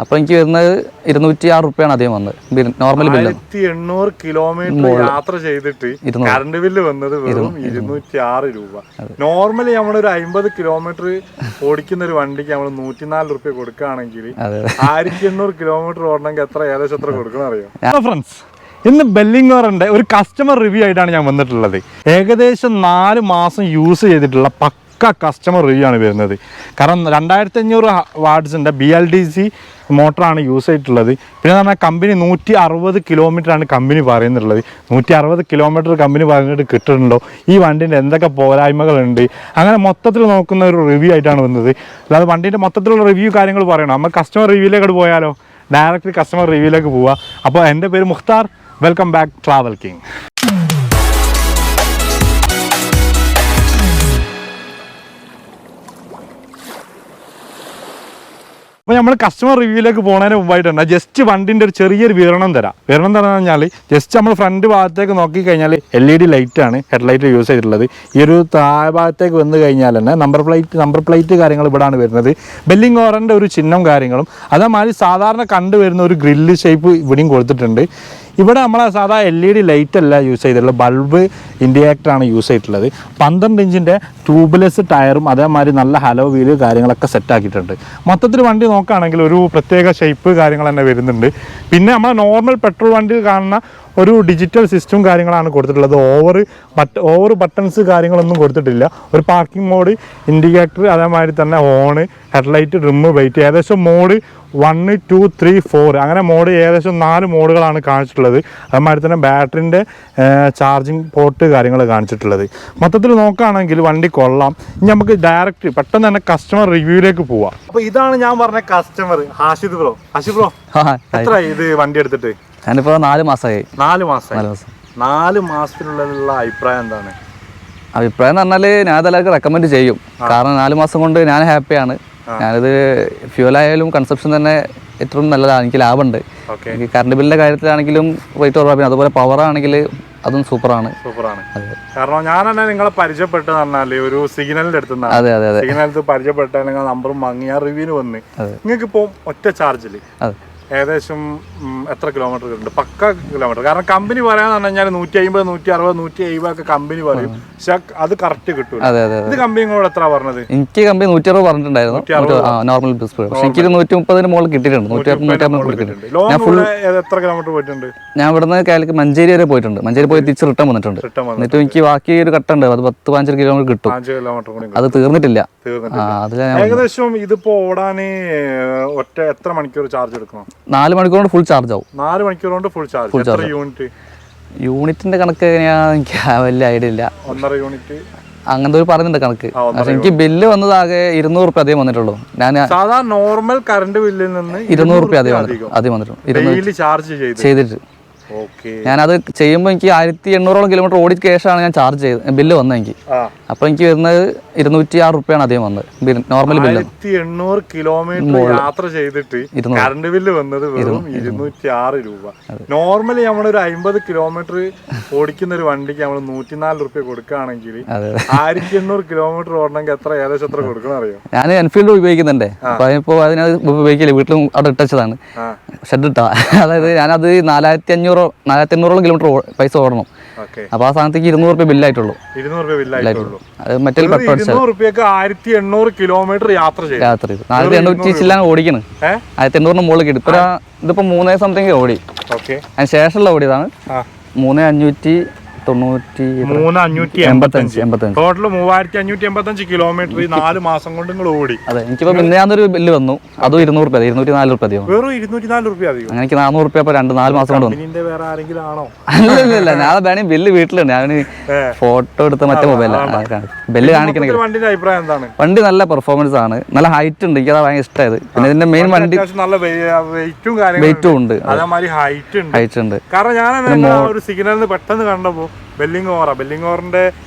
അപ്പോൾ എനിക്ക് വരുന്നത് 206 രൂപയാണ് അധികം വന്നത്. നോർമൽ ബില്ല് 1800 കിലോമീറ്റർ യാത്ര ചെയ്തിട്ട് കറണ്ട് ബില്ല് വന്നത് വെറും 206 രൂപ. നോർമലി നമ്മളൊരു 50 കിലോമീറ്റർ ഓടിക്കുന്ന ഒരു വണ്ടിക്ക് നമ്മൾ 104 രൂപ കൊടുക്കുകയാണെങ്കിൽ 1800 കിലോമീറ്റർ ഓടണമെങ്കിൽ ഏകദേശം എത്ര കൊടുക്കണം അറിയാം ഫ്രണ്ട്സ്. ഇന്ന് ബെല്ലിംഗോറന്റെ ഒരു കസ്റ്റമർ റിവ്യൂ ആയിട്ടാണ് ഞാൻ വന്നിട്ടുള്ളത്. ഏകദേശം 4 മാസം യൂസ് ചെയ്തിട്ടുള്ള കസ്റ്റമർ റിവ്യൂ ആണ് വരുന്നത്. കാരണം 2500 വാട്ട്സിൻ്റെ BLDC മോട്ടറാണ് യൂസ് ചെയ്തിട്ടുള്ളത്. പിന്നെ പറഞ്ഞാൽ കമ്പനി 160 കിലോമീറ്ററാണ് കമ്പനി പറയുന്നുള്ളത്. 160 കിലോമീറ്റർ കമ്പനി പറഞ്ഞിട്ട് കിട്ടുന്നുണ്ടോ, ഈ വണ്ടീൻ്റെ എന്തൊക്കെ പോരായ്മകളുണ്ട്, അങ്ങനെ മൊത്തത്തിൽ നോക്കുന്ന ഒരു റിവ്യൂ ആയിട്ടാണ് വന്നത്. അല്ലാതെ വണ്ടീൻ്റെ മൊത്തത്തിലുള്ള റിവ്യൂ കാര്യങ്ങൾ പറയണം. നമ്മൾ കസ്റ്റമർ റിവ്യൂയിലേക്ക് പോയാലോ, ഡയറക്റ്റ് കസ്റ്റമർ റിവ്യൂയിലേക്ക് പോവുക. അപ്പോൾ എൻ്റെ പേര് Mukhtar, welcome back travel king. അപ്പോൾ നമ്മൾ കസ്റ്റമർ റിവ്യൂയിലേക്ക് പോകുന്നതിന് മുമ്പായിട്ടുണ്ട് ജസ്റ്റ് വണ്ടിൻ്റെ ഒരു ചെറിയൊരു വിവരണം തരാം. വിവരണം തരാന്ന് പറഞ്ഞാൽ ജസ്റ്റ് നമ്മൾ ഫ്രണ്ട് ഭാഗത്തേക്ക് നോക്കിക്കഴിഞ്ഞാൽ LED ലൈറ്റാണ് ഹെഡ്ലൈറ്റ് യൂസ് ചെയ്തിട്ടുള്ളത്. ഈ ഒരു താഴെ ഭാഗത്തേക്ക് വന്നു കഴിഞ്ഞാൽ തന്നെ നമ്പർ പ്ലേറ്റ് കാര്യങ്ങൾ ഇവിടെയാണ് വരുന്നത്. ബെല്ലിംഗോറൻ്റെ ഒരു ചിഹ്നം കാര്യങ്ങളും അതേമാതിരി സാധാരണ കണ്ടുവരുന്ന ഒരു ഗ്രില്ല് ഷേപ്പ് ഇവിടെയും കൊടുത്തിട്ടുണ്ട്. ഇവിടെ നമ്മളെ സാധാ LED ലൈറ്റ് അല്ല യൂസ് ചെയ്തിട്ടുള്ളത്, ബൾബ് ഇൻഡിക്കേറ്ററാണ് യൂസ് ചെയ്തിട്ടുള്ളത്. 12 ഇഞ്ചിൻ്റെ ട്യൂബ്ലെസ് ടയറും അതേമാതിരി നല്ല ഹലോ വീല് കാര്യങ്ങളൊക്കെ സെറ്റാക്കിയിട്ടുണ്ട്. മൊത്തത്തിൽ വണ്ടി നോക്കുകയാണെങ്കിൽ ഒരു പ്രത്യേക ഷേപ്പ് കാര്യങ്ങൾ തന്നെ വരുന്നുണ്ട്. പിന്നെ നമ്മൾ നോർമൽ പെട്രോൾ വണ്ടി കാണുന്ന ഒരു ഡിജിറ്റൽ സിസ്റ്റം കാര്യങ്ങളാണ് കൊടുത്തിട്ടുള്ളത്. ഓവർ ബട്ടൺസ് കാര്യങ്ങളൊന്നും കൊടുത്തിട്ടില്ല. ഒരു പാർക്കിംഗ് മോഡ്, ഇൻഡിക്കേറ്റർ, അതേമാതിരി തന്നെ ഹോണ്, ഹെഡ്ലൈറ്റ്, ഡ്രിമ്മ്, വെയിറ്റ്, ഏകദേശം മോഡ് 1, 2, 3, 4 അങ്ങനെ മോഡ് ഏകദേശം 4 മോഡുകളാണ് കാണിച്ചിട്ടുള്ളത്. അതേമാതിരി തന്നെ ബാറ്ററിൻ്റെ ചാർജിങ് പോർട്ട് കാര്യങ്ങൾ കാണിച്ചിട്ടുള്ളത്. മൊത്തത്തിൽ നോക്കുകയാണെങ്കിൽ വണ്ടി കൊള്ളാം. ഇനി നമുക്ക് ഡയറക്റ്റ് പെട്ടെന്ന് തന്നെ കസ്റ്റമർ റിവ്യൂയിലേക്ക് പോവാം. അപ്പോൾ ഇതാണ് ഞാൻ പറഞ്ഞ customer Hashid bro. Hashid bro, എത്ര ഇത് വണ്ടി എടുത്തിട്ട്? ഞാനിപ്പോൾ 4 മാസമായി. 4 മാസത്തിനുള്ള അഭിപ്രായം എന്താണ്? അഭിപ്രായം എന്ന് പറഞ്ഞാൽ ഞാൻ അതെല്ലാവർക്കും റെക്കമെൻഡ് ചെയ്യും. കാരണം 4 മാസം കൊണ്ട് ഞാൻ ഹാപ്പിയാണ്. ഞാനിത് ഫ്യൂലായാലും കൺസപ്ഷൻ തന്നെ ഏറ്റവും നല്ലതാണ്. എനിക്ക് ലാഭമുണ്ട്. എനിക്ക് കറണ്ട് ബില്ലിൻ്റെ കാര്യത്തിലാണെങ്കിലും റേറ്റ് കുറവാണ്. അതുപോലെ പവർ ആണെങ്കിൽ അതും സൂപ്പറാണ്. കാരണം ഞാൻ തന്നെ നിങ്ങളെ പരിചയപ്പെട്ടെന്ന് പറഞ്ഞാൽ ഒരു സിഗ്നലിന്റെ അടുത്ത് സിഗ്നലിൽ പരിചയപ്പെട്ട നിങ്ങൾ നമ്പറും വാങ്ങി ഞാൻ റിവ്യൂവിന് വന്ന്. നിങ്ങൾക്ക് ഇപ്പോൾ ഒറ്റ ചാർജിൽ ഏകദേശം എത്ര കിലോമീറ്റർ കിട്ടുന്നുണ്ട്? പക്ക കിലോമീറ്റർ. കാരണം കമ്പനി പറയാന്ന് പറഞ്ഞു കഴിഞ്ഞാൽ 150, 160, 170 ഒക്കെ കമ്പനി പറയും. പക്ഷെ അത് കറക്റ്റ് കിട്ടും. ഇത് കമ്പനി നിങ്ങളോട് എത്ര പറഞ്ഞത്? എനിക്ക് കമ്പനി 160 പറഞ്ഞിട്ടുണ്ടായിരുന്നു നോർമൽ സ്പീഡ്. പക്ഷെ എനിക്ക് 130 മുകളിൽ കിട്ടിയിട്ടുണ്ട്. 160 എത്ര കിലോമീറ്റർ പോയിട്ടുണ്ട്? ഞാൻ ഇവിടുന്ന് മഞ്ചേരി വരെ പോയിട്ടുണ്ട്. മഞ്ചേരി പോയി തിരിച്ച് റിട്ടേൺ വന്നിട്ടുണ്ട്. എന്നിട്ട് എനിക്ക് ബാക്കി ഒരു കട്ടുണ്ട്, അത് 10-15 കിലോമീറ്റർ കിട്ടും. അത് തീർന്നിട്ടില്ല. ഏകദേശം ഇതിപ്പോ ഓടാന് എത്ര മണിക്കൂർ ചാർജ് എടുക്കണം? 4 മണിക്കൂർ കൊണ്ട് ഫുൾ ചാർജ് ആവും. 4 മണിക്കൂർ കൊണ്ട് ഫുൾ ചാർജ്. യൂണിറ്റിന്റെ കണക്ക് എനിക്ക് വലിയ ഐഡിയ ഇല്ല. 1.5 യൂണിറ്റ് അങ്ങനത്തെ ഒരു പറയുന്നുണ്ട് കണക്ക്. പക്ഷെ എനിക്ക് ബില്ല് വന്നത് ആകെ 200 രൂപ അധികം വന്നിട്ടുള്ളൂ. ഞാൻ സാധാരണ നോർമൽ കറണ്ട് ബില്ലിൽ നിന്ന് 200 രൂപ അധികം വന്നിട്ടുണ്ട് ചാർജ് ചെയ്തിട്ട്. ഞാനത് ചെയ്യുമ്പോൾ എനിക്ക് 1800 കിലോമീറ്റർ ഓടി കേസാണ് ഞാൻ ചാർജ് ചെയ്ത് ബില്ല് വന്നത് എനിക്ക്. അപ്പൊ എനിക്ക് വരുന്നത് 206 രൂപയാണ് അധികം വന്നത് നോർമൽ ബില്ല്. 1800 കിലോമീറ്റർ യാത്ര ചെയ്തിട്ട് കറണ്ട് ബില്ല് വന്നത് വെറും 206 രൂപ. നോർമലി നമ്മളൊരു 50 കിലോമീറ്റർ ഓടിക്കുന്ന ഒരു വണ്ടിക്ക് നമ്മൾ 104 രൂപ കൊടുക്കുകയാണെങ്കിൽ 1800 കിലോമീറ്റർ ഓടണമെങ്കിൽ ഏകദേശം എത്ര കൊടുക്കണം അറിയോ? ഞാൻ എൻഫീൽഡ് ഉപയോഗിക്കുന്നുണ്ട്. അപ്പൊ ഇപ്പൊ അതിനത് ഉപയോഗിക്കില്ല, വീട്ടിലും അവിടെ ഇട്ടതാണ് ഷെഡ് ഇട്ടാ. അതായത് ഞാനത് 4500 കിലോമീറ്റർ പൈസ ഓടണം. അപ്പൊ ആ സാധനത്തേക്ക് 200 രൂപ ബില്ലായിട്ടുള്ളൂ. 200 രൂപ ബില്ലായിട്ടുള്ളൂ. അത് മറ്റേ 200 രൂപയ്ക്ക് 1800 കിലോമീറ്റർ യാത്ര ചെയ്തു. 1800 ഓടിക്കണം. 1800 മുകളിൽ കിട്ടും. ഇപ്പൊ ഇതിപ്പോ 3 സംതിങ് ഓടി. അതിന് ശേഷമുള്ള ഓടിയതാണ് 3585. ടോട്ടൽ 3585 കിലോമീറ്റർ 4 മാസം കൊണ്ട് നിങ്ങൾ ഓടി. അതെ, എനിക്കിപ്പോ മിന്നാന്നൊരു ബില്ല് വന്നു. അതും 200 രൂപ 204 രൂപ അധികം. വെറും 204 രൂപ അധികം. അങ്ങനെ 400 രൂപ 4 മാസം കൊണ്ട് വന്നു. വേറെ ആരെങ്കിലും ആണോ? അല്ലല്ല, ഞാൻ വേണേ ബില്ല് വീട്ടിലുണ്ട്. ഞാൻ ഫോട്ടോ എടുത്ത മറ്റേ മൊബൈലാണ് ബില്ല് കാണിക്കണേ. വണ്ടിന്റെ അഭിപ്രായം എന്താണ്? വണ്ടി നല്ല പെർഫോമൻസ് ആണ്, നല്ല ഹൈറ്റ് ഉണ്ട്. എനിക്കത് ഭയങ്കര ഇഷ്ടമായത്. പിന്നെ ഇതിന്റെ മെയിൻ വണ്ടി നല്ല വെയിറ്റും ഉണ്ട്, ഹൈറ്റ് ഉണ്ട്. കാരണം ഞാൻ ഒരു സിഗ്നലിന് പെട്ടെന്ന് കണ്ടപ്പോ ബെല്ലിംഗോറിന്റെ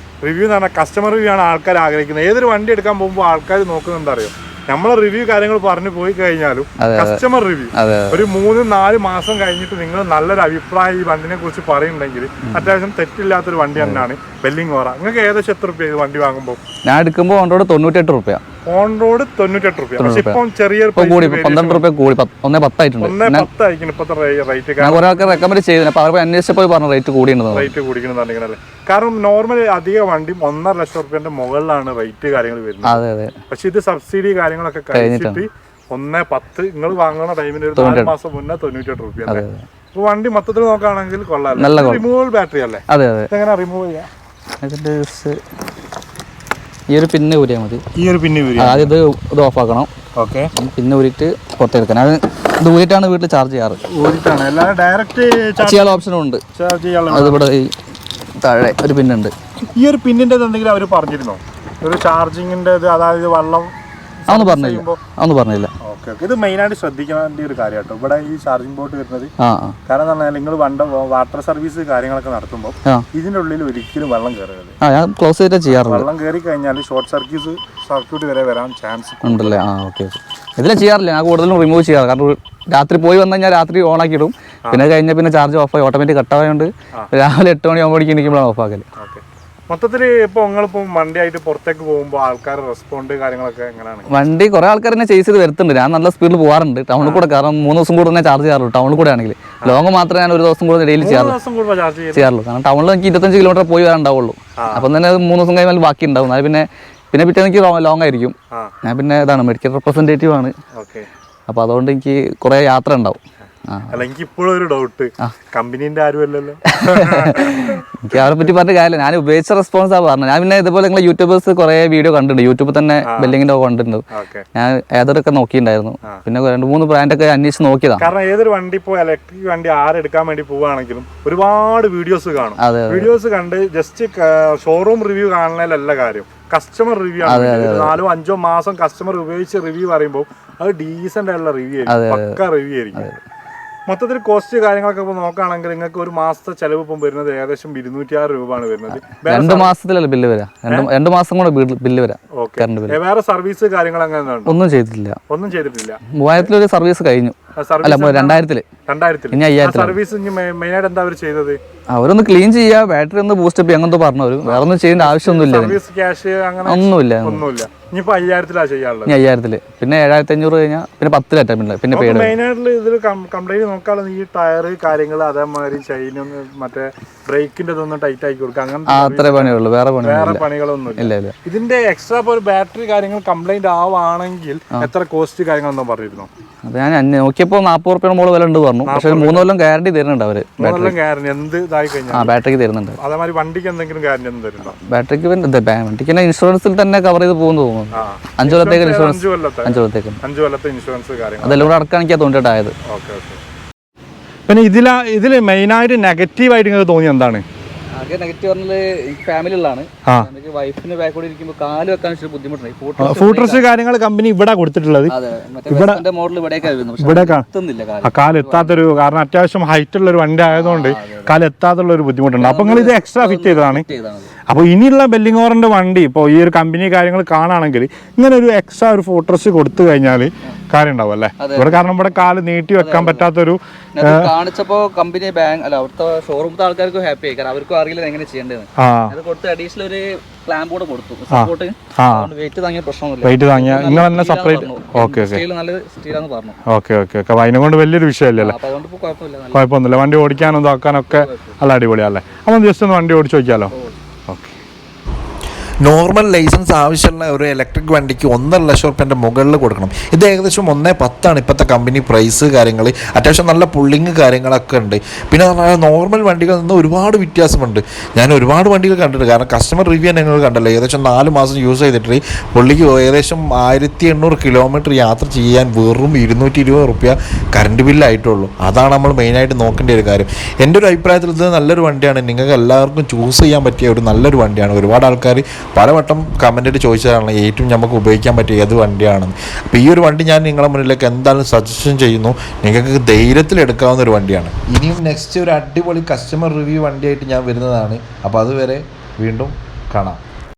റിവ്യൂ എന്ന് പറഞ്ഞാൽ കസ്റ്റമർ റിവ്യൂ ആണ് ആൾക്കാർ ആഗ്രഹിക്കുന്നത്. ഏതൊരു വണ്ടി എടുക്കാൻ പോകുമ്പോൾ ആൾക്കാർ നോക്കുന്നത് എന്താ അറിയോ? നമ്മളെ റിവ്യൂ കാര്യങ്ങൾ പറഞ്ഞു പോയി കഴിഞ്ഞാലും കസ്റ്റമർ റിവ്യൂ ഒരു 3-4 മാസം കഴിഞ്ഞിട്ട് നിങ്ങൾ നല്ലൊരു അഭിപ്രായം ഈ വണ്ടിനെ കുറിച്ച് പറയുന്നുണ്ടെങ്കിൽ അത്യാവശ്യം തെറ്റില്ലാത്തൊരു വണ്ടി തന്നെയാണ് ബെല്ലിംഗോറ. നിങ്ങൾക്ക് ഏകദേശം എത്ര രൂപ വണ്ടി വാങ്ങുമ്പോൾ? ഞാൻ എടുക്കുമ്പോൾ 98 രൂപ. ഓൺ റോഡ് 98 രൂപ. പക്ഷെ ഇപ്പം ചെറിയ കൂടി 12 രൂപ കൂടി 1.10 ആയിട്ടുണ്ട്. 1.10 ആയിരിക്കും ഇപ്പോഴത്തെ റേറ്റ്. ഞാൻ കുറെ ആൾക്കാർ റെക്കമെൻഡ് ചെയ്തു. അപ്പോൾ അവർ അന്വേഷിച്ചപ്പോൾ പറഞ്ഞ റേറ്റ് കൂടിയുണ്ടെന്ന്. റേറ്റ് കൂടിക്കണമെന്ന് പറഞ്ഞാൽ കാരണം നോർമൽ അധിക വണ്ടി 1.5 ലക്ഷം റുപ്യന്റെ മുകളിലാണ് റേറ്റ് കാര്യങ്ങൾ വരുന്നത്. അതെ അതെ. പക്ഷെ ഇത് സബ്സിഡി കാര്യങ്ങളൊക്കെ കഴിഞ്ഞിട്ട് 1.10 നിങ്ങൾ വാങ്ങുന്ന ടൈമിന് ഒരു 4 മാസം മുന്നേ 98 രൂപയാണ്. അപ്പൊ വണ്ടി മൊത്തത്തിൽ നോക്കുകയാണെങ്കിൽ കൊള്ളാം. റിമൂവൽ ബാറ്ററി അല്ലേ? അതെ അതെ. എങ്ങനെ റിമൂവ് ചെയ്യാം? ഈ ഒരു പിന്ന് ഊരിയാൽ മതി. ഈ ഒരു പിന്ന് ഊരി ആദ്യം ഇത് ഓഫ് ആക്കണം. ഓക്കെ. പിന്നെ ഊരിയിട്ട് പുറത്തെടുക്കണം. അത് ഇത് ഊരിട്ടാണ് വീട്ടിൽ ചാർജ് ചെയ്യാറ്. ഊരിട്ടാണ് അല്ലാതെ ഡയറക്റ്റ് ചെയ്യാനുള്ള ഓപ്ഷനും ഉണ്ട്. അതിവിടെ ഈ താഴെ ഒരു പിന്നുണ്ട്. ഈ ഒരു പിന്നിൻ്റെ എന്തെങ്കിലും അവർ പറഞ്ഞിരുന്നോ? ഒരു ചാർജിങ്ങിൻ്റെ അതായത് വെള്ളം അതൊന്നും പറഞ്ഞില്ല. Okay okay. ഇത് മെയിനായിട്ട് ശ്രദ്ധിക്കേണ്ട ഒരു കാര്യം കേട്ടോ ഇവിടെ ഈ ചാർജിങ് ബോർഡ് വരുന്നത്. കാരണം എന്ന് പറഞ്ഞാൽ നിങ്ങൾ വാട്ടർ സർവീസ് കാര്യങ്ങളൊക്കെ നടത്തുമ്പോൾ ഇതിൻ്റെ ഉള്ളിൽ ഒരിക്കലും വെള്ളം കയറരുത്. ഞാൻ ക്ലോസ് ചെയ്തിട്ട് ചെയ്യാറുണ്ട്. വെള്ളം കയറി കഴിഞ്ഞാൽ ഷോർട്ട് സർക്യൂട്ട് വരെ വരാൻ ചാൻസ് ഉണ്ടല്ലേ? ഓക്കെ. ഇതിലെ ചെയ്യാറില്ല. ഞാൻ കൂടുതലും റിമൂവ് ചെയ്യാറ്. കാരണം രാത്രി പോയി വന്നു കഴിഞ്ഞാൽ രാത്രി ഓൺ ആക്കിയിടും. പിന്നെ കഴിഞ്ഞാൽ പിന്നെ ചാർജ് ഓഫ് ആയി ഓട്ടോമാറ്റിക് കട്ടായതുകൊണ്ട് രാവിലെ 8 മണിയാകുമ്പോഴേക്കും എനിക്കുമ്പോഴാണ് ഓഫ് ആക്കല്. മൊത്തത്തിൽ ഇപ്പോൾ നിങ്ങളിപ്പോൾ വണ്ടിയായിട്ട് പുറത്തേക്ക് പോകുമ്പോൾ ആൾക്കാർ റെസ്പോണ്ട് കാര്യങ്ങളൊക്കെ എങ്ങനെയാണ്? വണ്ടി കുറെ ആൾക്കാർ തന്നെ ചേസ് ചെയ്ത് വരുത്തുന്നുണ്ട്. ഞാൻ നല്ല സ്പീഡിൽ പോകാറുണ്ട് ടൗണിൽ കൂടെ. കാരണം 3 ദിവസം കൂടെ തന്നെ ചാർജ് ചെയ്യാറുള്ളൂ ടൗണിൽ കൂടെ ആണെങ്കിൽ. ലോങ് മാത്രമേ ഞാൻ ഒരു ദിവസം കൂടെ ഡെയിലി ചെയ്യാറുള്ളൂ. കാരണം ടൗണിൽ എനിക്ക് 25 കിലോമീറ്റർ പോയി വരാണ്ടാവുള്ളൂ. അപ്പം തന്നെ 3 ദിവസം കഴിയുമ്പോൾ ബാക്കി ഉണ്ടാവും. അത് പിന്നെ പിറ്റേ എനിക്ക് ലോങ് ആയിരിക്കും. ഞാൻ പിന്നെ ഇതാണ് മെഡിക്കൽ റെപ്രസെൻറ്റേറ്റീവ് ആണ്. അപ്പോൾ അതുകൊണ്ട് എനിക്ക് കുറേ യാത്ര ഉണ്ടാവും. അല്ല എനിക്ക് ഇപ്പോഴും ഒരു ഡൗട്ട്, കമ്പനീൻ്റെ ആരുമല്ലല്ലോ. എനിക്ക് അവരെ പറ്റി പറഞ്ഞ കാര്യമില്ല. ഞാൻ ഉപയോഗിച്ച റെസ്പോൺസാണ് പറഞ്ഞത്. ഞാൻ പിന്നെ ഇതുപോലെ നിങ്ങളെ യൂട്യൂബേഴ്സ് കുറേ വീഡിയോ കണ്ടിട്ടുണ്ട്. യൂട്യൂബിൽ തന്നെ ബെല്ലിങ്ങിൻ്റെ കണ്ടിട്ടുണ്ട്. ഞാൻ ഏതൊക്കെ നോക്കിയിട്ടുണ്ടായിരുന്നു. പിന്നെ 2-3 ബ്രാൻഡൊക്കെ അന്വേഷിച്ച് നോക്കിയതാണ്. കാരണം ഏതൊരു വണ്ടി ഇപ്പോൾ ഇലക്ട്രിക് വണ്ടി ആരെടുക്കാൻ വേണ്ടി പോവുകയാണെങ്കിലും ഒരുപാട് വീഡിയോസ് കാണും. വീഡിയോസ് കണ്ട് ജസ്റ്റ് ഷോറൂം റിവ്യൂ കാണുന്നതിലല്ല കാര്യം, കസ്റ്റമർ റിവ്യൂ ആണ്. 4-5 മാസം കസ്റ്റമർ ഉപയോഗിച്ച് റിവ്യൂ പറയുമ്പോൾ അത് ഡീസൻ്റ് ആയിട്ടുള്ള റിവ്യൂ ആയിരിക്കും, പക്ക റിവ്യൂ ആയിരിക്കും. മൊത്തത്തിൽ കോസ്റ്റ് കാര്യങ്ങളൊക്കെ ഇപ്പോൾ നോക്കുകയാണെങ്കിൽ നിങ്ങൾക്ക് ഒരു മാസത്തെ ചെലവ് ഇപ്പം വരുന്നത് ഏകദേശം 206 രൂപയാണ് വരുന്നത്. 2 മാസത്തിലല്ല ബില്ല് വരാം. 2 മാസം കൂടെ ബില്ല് വരാം. വേറെ സർവീസ് കാര്യങ്ങൾ അങ്ങനെ ഒന്നും ചെയ്തിട്ടില്ല. 3000 ഒരു സർവീസ് കഴിഞ്ഞു. അല്ല 2000 ഇനി 5000 സർവീസ്. മെയിനായിട്ട് എന്താ അവർ ചെയ്തത്? അവരൊന്ന് ക്ലീൻ ചെയ്യുക, ബാറ്ററി ഒന്ന് ബൂസ്റ്റ് അപ്പ് അങ്ങനത്തെ പറഞ്ഞു. വേറെ ഒന്നും ചെയ്യേണ്ട ആവശ്യമൊന്നുമില്ല. ഒന്നുമില്ല. ഇനിയിപ്പോ 5000 ചെയ്യാനുള്ളത്. 5000 പിന്നെ 7500 കഴിഞ്ഞാൽ പിന്നെ 10 പിന്നെ പേട്. മെയിനായിട്ടുള്ള ഇതിൽ കംപ്ലൈന്റ് നോക്കാനുള്ള ഈ ടയർ കാര്യങ്ങൾ അതേമാതിരി ചെയിനും മറ്റേ ബ്രേക്കിന്റെ ഇതൊന്നും ടൈറ്റ് ആക്കി കൊടുക്കുക അങ്ങനെ അത്രേ പണിയുള്ളൂ. വേറെ പണികളൊന്നും ഇല്ല. ഇതിന്റെ എക്സ്ട്രാ ഒരു ബാറ്ററി കാര്യങ്ങൾ കംപ്ലൈന്റ് ആവുകയാണെങ്കിൽ എത്ര കോസ്റ്റ് കാര്യങ്ങളൊന്നും പറഞ്ഞിരുന്നു? അത് ഞാൻ നോക്കിയപ്പോൾ 40 രൂപയുടെ മുകളിൽ വില ഉണ്ട് പറഞ്ഞു. പക്ഷെ 3 കൊല്ലം ഗ്യാരണ്ടി തരുന്നുണ്ട് അവര്. 3 കൊല്ലം ഗ്യാരണ്ടി എന്ത് ഇതായി കഴിഞ്ഞാൽ ബാറ്ററിക്ക് തരുന്നുണ്ട്. അതേമാതിരി വണ്ടിക്ക് എന്തെങ്കിലും ഗ്യാരണ്ടി ഒന്നും തരുന്നുണ്ടോ? ബാറ്ററിക്ക് വണ്ടിക്ക് ഇൻഷുറൻസിൽ തന്നെ കവർ ചെയ്ത് പോകുന്നു തോന്നുന്നു. 5 കൊല്ലത്തേക്ക് ഇൻഷുറൻസ്. 5 കൊല്ലത്തെ ഇൻഷുറൻസ് കാര്യങ്ങൾ അതെല്ലാം കൂടെ അടക്കാൻ എനിക്ക് 98 ആയത്. പിന്നെ ഇതിൽ മെയിനായിട്ട് നെഗറ്റീവായിട്ട് നിങ്ങൾക്ക് തോന്നിയത് എന്താണ്? ആകെ നെഗറ്റീവ് പറഞ്ഞാൽ ഫാമിലി ഉള്ളതാണ്. വൈഫിന് ബാക്കോടെ ഇരിക്കുമ്പോൾ കാല് വെക്കാൻ ബുദ്ധിമുട്ടുണ്ട്. ഫൂട്ടേഴ്സ് കാര്യങ്ങൾ കമ്പനി ഇവിടെ കൊടുത്തിട്ടുള്ളത്. ഇവിടെ കാലെത്താത്തൊരു, കാരണം അത്യാവശ്യം ഹൈറ്റ് ഉള്ള ഒരു വണ്ടി ആയതുകൊണ്ട് കാലെത്താത്തുള്ള ഒരു ബുദ്ധിമുട്ടുണ്ട്. അപ്പൊ നിങ്ങൾ ഇത് എക്സ്ട്രാ ഫിറ്റ് ചെയ്തതാണ്. അപ്പോൾ ഇനിയുള്ള ബെല്ലിംഗോറിന്റെ വണ്ടി ഇപ്പോൾ ഈ ഒരു കമ്പനി കാര്യങ്ങൾ കാണുകയാണെങ്കിൽ ഇങ്ങനെ ഒരു എക്സ്ട്രാ ഒരു ഫൂട്ടേഴ്സ് കൊടുത്തു കഴിഞ്ഞാൽ കാര്യം ഉണ്ടാവും അല്ലേ? ഇവിടെ കാരണം ഇവിടെ കാല് നീട്ടി വെക്കാൻ പറ്റാത്തൊരു കാണിച്ചപ്പോ കമ്പനി അവിടുത്തെ ഷോറൂമത്തെ ആൾക്കാർക്ക് ഹാപ്പി ആയി. കാരണം അവർക്കും അറിയില്ല എങ്ങനെ ചെയ്യേണ്ടത്. അത് കൊടുത്ത് അഡീഷണൽ ഒരു ക്ലാമ്പ് കൂടെ കൊടുത്തു. വെയിറ്റ് താങ്ങിയ പ്രശ്നമൊന്നുമില്ല. വെയിറ്റ് താങ്ങിയ നിങ്ങൾ തന്നെ സെപ്പറേറ്റ്. ഓക്കെ അതിനെ കൊണ്ട് വലിയൊരു വിഷയമല്ലേ? കുഴപ്പമൊന്നുമില്ല. വണ്ടി ഓടിക്കാനും ഇതാക്കാനൊക്കെ നല്ല അടിപൊളിയല്ലേ? അപ്പം ജസ്റ്റ് ഒന്ന് വണ്ടി ഓടിച്ചു നോക്കിയാലോ? നോർമൽ ലൈസൻസ് ആവശ്യമുള്ള ഒരു ഇലക്ട്രിക് വണ്ടിക്ക് 1.5 ലക്ഷം റുപ്യൻ്റെ മുകളിൽ കൊടുക്കണം. ഇത് ഏകദേശം 1.10 ഇപ്പോഴത്തെ കമ്പനി പ്രൈസ് കാര്യങ്ങൾ. അത്യാവശ്യം നല്ല പുള്ളിങ് കാര്യങ്ങളൊക്കെ ഉണ്ട്. പിന്നെ നോർമൽ വണ്ടികളിൽ നിന്ന് ഒരുപാട് വ്യത്യാസമുണ്ട്. ഞാൻ ഒരുപാട് വണ്ടികൾ കണ്ടിട്ടുണ്ട്. കാരണം കസ്റ്റമർ റിവ്യൂ നിങ്ങൾ കണ്ടല്ലോ. ഏകദേശം 4 മാസം യൂസ് ചെയ്തിട്ട് പുള്ളിക്ക് ഏകദേശം 1800 കിലോമീറ്റർ യാത്ര ചെയ്യാൻ വെറും 220 റുപ്യ കറണ്ട് ബില്ലായിട്ടുള്ളൂ. അതാണ് നമ്മൾ മെയിനായിട്ട് നോക്കേണ്ട ഒരു കാര്യം. എൻ്റെ ഒരു അഭിപ്രായത്തിൽ ഇത് നല്ലൊരു വണ്ടിയാണ്. നിങ്ങൾക്ക് എല്ലാവർക്കും ചൂസ് ചെയ്യാൻ പറ്റിയ ഒരു നല്ലൊരു വണ്ടിയാണ്. ഒരുപാട് ആൾക്കാർ പലവട്ടം കമൻറ്റായിട്ട് ചോദിച്ചതാണ് ഏറ്റവും നമുക്ക് ഉപയോഗിക്കാൻ പറ്റിയ ഏത് വണ്ടിയാണെന്ന്. അപ്പോൾ ഈ ഒരു വണ്ടി ഞാൻ നിങ്ങളുടെ മുന്നിലേക്ക് എന്തായാലും സജഷൻ ചെയ്യുന്നു. നിങ്ങൾക്ക് ധൈര്യത്തിൽ എടുക്കാവുന്ന ഒരു വണ്ടിയാണ്. ഇനിയും നെക്സ്റ്റ് ഒരു അടിപൊളി കസ്റ്റമർ റിവ്യൂ വണ്ടിയായിട്ട് ഞാൻ വരുന്നതാണ്. അപ്പോൾ അതുവരെ വീണ്ടും കാണാം.